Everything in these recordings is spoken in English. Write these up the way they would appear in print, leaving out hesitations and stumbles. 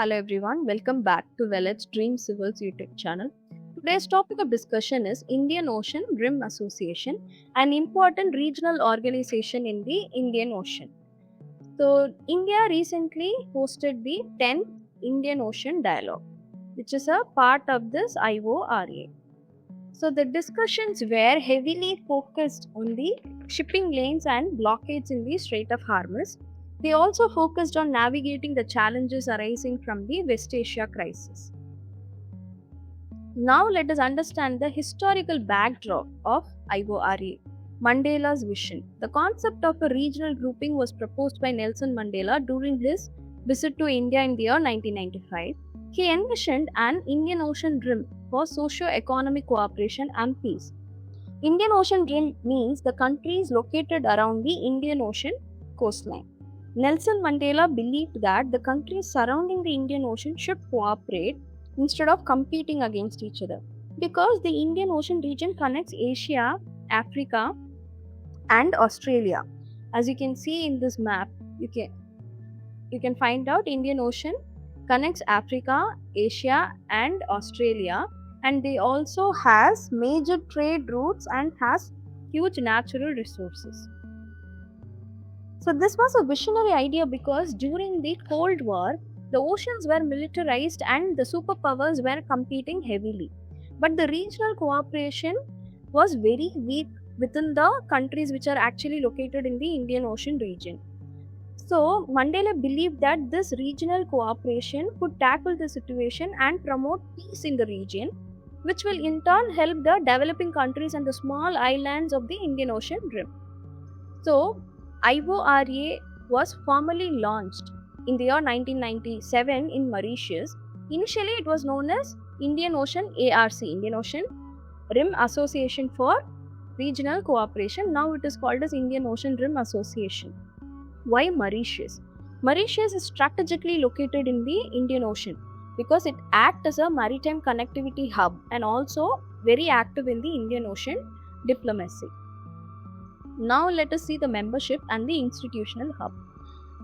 Hello everyone, welcome back to Let's Dream Civils YouTube channel. Today's topic of discussion is Indian Ocean Rim Association, an important regional organization in the Indian Ocean. So, India recently hosted the 10th Indian Ocean Dialogue, which is a part of this IORA. So, the discussions were heavily focused on the shipping lanes and blockades in the Strait of Hormuz. They also focused on navigating the challenges arising from the West Asia crisis. Now let us understand the historical backdrop of IORA. Mandela's vision. The concept of a regional grouping was proposed by Nelson Mandela during his visit to India in the year 1995. He envisioned an Indian Ocean Rim for socio-economic cooperation and peace. Indian Ocean Rim means the countries located around the Indian Ocean coastline. Nelson Mandela believed that the countries surrounding the Indian Ocean should cooperate instead of competing against each other, because the Indian Ocean region connects Asia, Africa, and Australia. As you can see in this map, you can find out Indian Ocean connects Africa, Asia, and Australia, and they also has major trade routes and has huge natural resources. So this was a visionary idea because during the Cold War, the oceans were militarized and the superpowers were competing heavily. But the regional cooperation was very weak within the countries which are actually located in the Indian Ocean region. So Mandela believed that this regional cooperation could tackle the situation and promote peace in the region, which will in turn help the developing countries and the small islands of the Indian Ocean rim. So IORA was formally launched in the year 1997 in Mauritius. Initially, it was known as Indian Ocean ARC, Indian Ocean Rim Association for Regional Cooperation. Now it is called as Indian Ocean Rim Association. Why Mauritius? Mauritius is strategically located in the Indian Ocean because it acts as a maritime connectivity hub and also very active in the Indian Ocean diplomacy. Now let us see the membership and the institutional hub.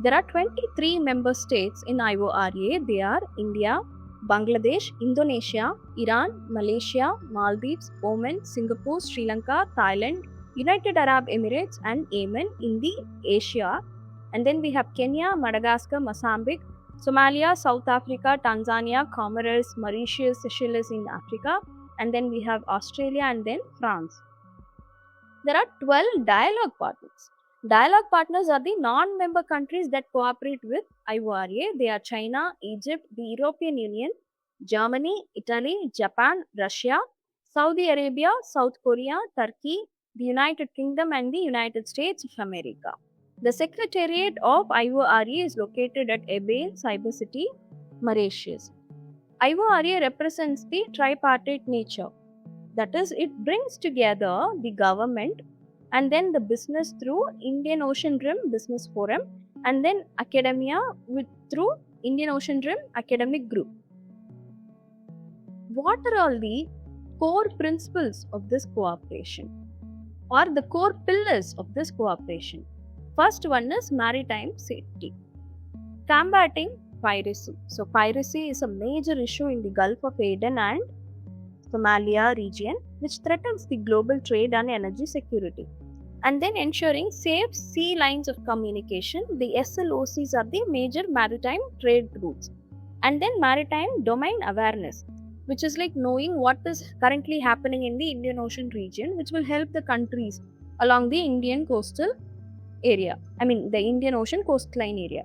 There are 23 member states in IORA. They are India, Bangladesh, Indonesia, Iran, Malaysia, Maldives, Oman, Singapore, Sri Lanka, Thailand, United Arab Emirates and Yemen in the Asia. And then we have Kenya, Madagascar, Mozambique, Somalia, South Africa, Tanzania, Comoros, Mauritius, Seychelles in Africa. And then we have Australia and then France. There are 12 dialogue partners. Dialogue partners are the non-member countries that cooperate with IORA. They are China, Egypt, the European Union, Germany, Italy, Japan, Russia, Saudi Arabia, South Korea, Turkey, the United Kingdom and the United States of America. The secretariat of IORA is located at Ebane, Cyber City, Mauritius. IORA represents the tripartite nature. That is, it brings together the government and then the business through Indian Ocean Rim Business Forum and then academia through Indian Ocean Rim Academic Group. What are all the core principles of this cooperation or the core pillars of this cooperation? First one is maritime safety. Combating piracy. So piracy is a major issue in the Gulf of Aden and Somalia region, which threatens the global trade and energy security. And then ensuring safe sea lines of communication. The SLOCs are the major maritime trade routes. And then maritime domain awareness, which is like knowing what is currently happening in the Indian Ocean region, which will help the countries along the Indian coastal area. The Indian Ocean coastline area.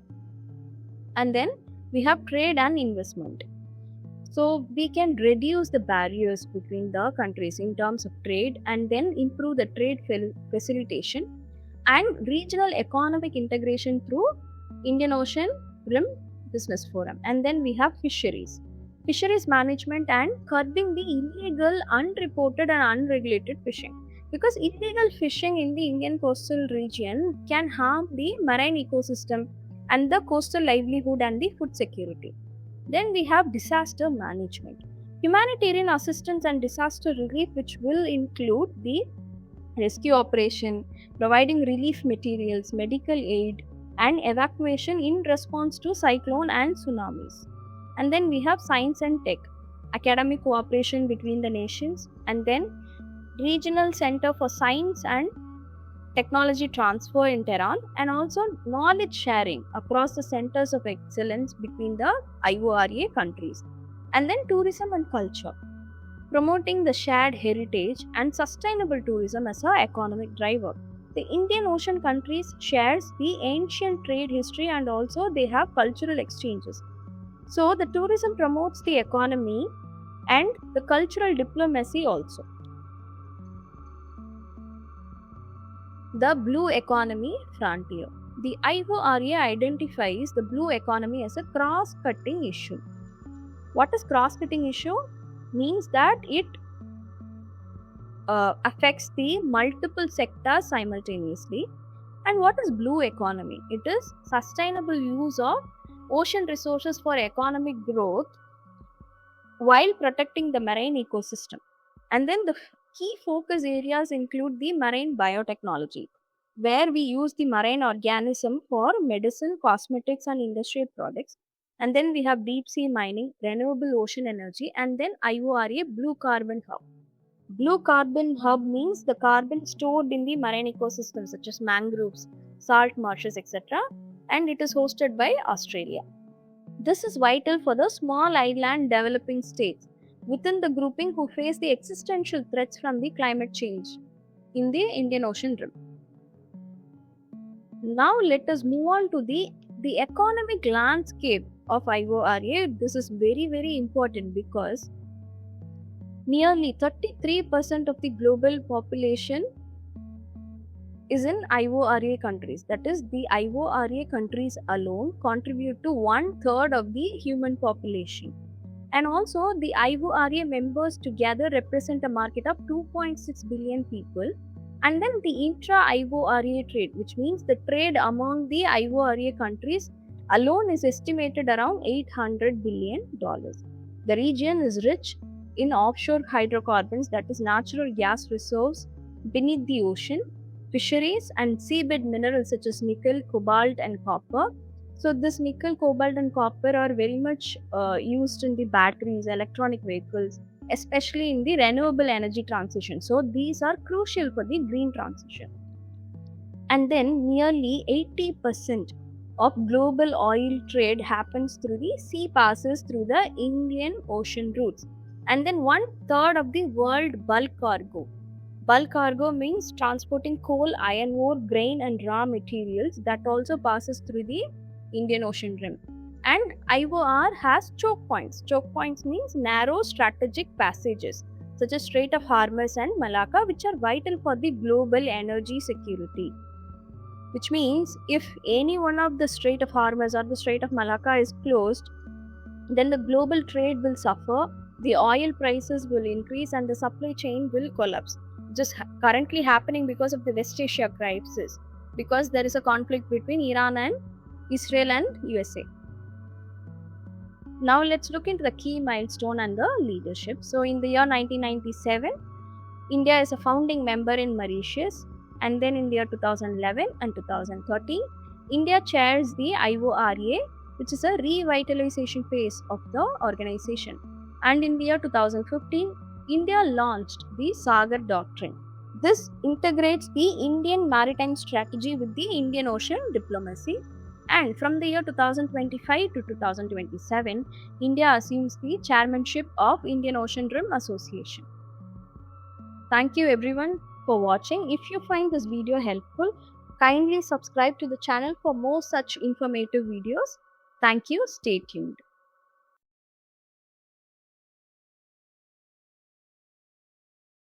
And then we have trade and investment. So we can reduce the barriers between the countries in terms of trade and then improve the trade facilitation and regional economic integration through Indian Ocean Rim Business Forum. And then we have fisheries. Fisheries management and curbing the illegal, unreported and unregulated fishing. Because illegal fishing in the Indian coastal region can harm the marine ecosystem and the coastal livelihood and the food security. Then we have disaster management, humanitarian assistance and disaster relief, which will include the rescue operation, providing relief materials, medical aid, and evacuation in response to cyclone and tsunamis. And then we have science and tech, academic cooperation between the nations, and then regional center for science and technology transfer in Tehran, and also knowledge sharing across the centers of excellence between the IORA countries. And then tourism and culture, promoting the shared heritage and sustainable tourism as an economic driver. The Indian Ocean countries shares the ancient trade history, and also they have cultural exchanges. So the tourism promotes the economy and the cultural diplomacy also. The blue economy frontier. The IORA identifies the blue economy as a cross-cutting issue. What is cross-cutting issue? Means that it affects the multiple sectors simultaneously. And what is blue economy? It is sustainable use of ocean resources for economic growth while protecting the marine ecosystem. And then the key focus areas include the marine biotechnology, where we use the marine organism for medicine, cosmetics, and industrial products. And then we have deep sea mining, renewable ocean energy, and then IORA Blue Carbon Hub. Blue Carbon Hub means the carbon stored in the marine ecosystem such as mangroves, salt marshes, etc. And it is hosted by Australia. This is vital for the small island developing states within the grouping who face the existential threats from the climate change in the Indian Ocean rim. Now let us move on to the economic landscape of IORA. This is very, very important because nearly 33% of the global population is in IORA countries. That is, the IORA countries alone contribute to 1/3 of the human population. And also, the IORA members together represent a market of 2.6 billion people. And then the intra-IORA trade, which means the trade among the IORA countries alone is estimated around $800 billion. The region is rich in offshore hydrocarbons, that is natural gas reserves beneath the ocean, fisheries and seabed minerals such as nickel, cobalt and copper. So this nickel, cobalt and copper are very much used in the batteries, electronic vehicles, especially in the renewable energy transition. So these are crucial for the green transition. And then nearly 80% of global oil trade happens through the sea passes through the Indian Ocean routes. And then 1/3 of the world bulk cargo. Bulk cargo means transporting coal, iron ore, grain and raw materials that also passes through the Indian Ocean rim. And IOR has choke points. Choke points means narrow strategic passages such as Strait of Hormuz and Malacca, which are vital for the global energy security. Which means if any one of the Strait of Hormuz or the Strait of Malacca is closed, then the global trade will suffer, the oil prices will increase and the supply chain will collapse. Just currently happening because of the West Asia crisis, because there is a conflict between Iran and Israel and USA. Now let's look into the key milestone and the leadership. So in the year 1997, India is a founding member in Mauritius, and then in the year 2011 and 2013, India chairs the IORA, which is a revitalization phase of the organization. And in the year 2015, India launched the SAGAR doctrine. This integrates the Indian maritime strategy with the Indian Ocean diplomacy. And from the year 2025 to 2027, India assumes the chairmanship of Indian Ocean Rim Association. Thank you everyone for watching. If you find this video helpful, kindly subscribe to the channel for more such informative videos. Thank you. Stay tuned.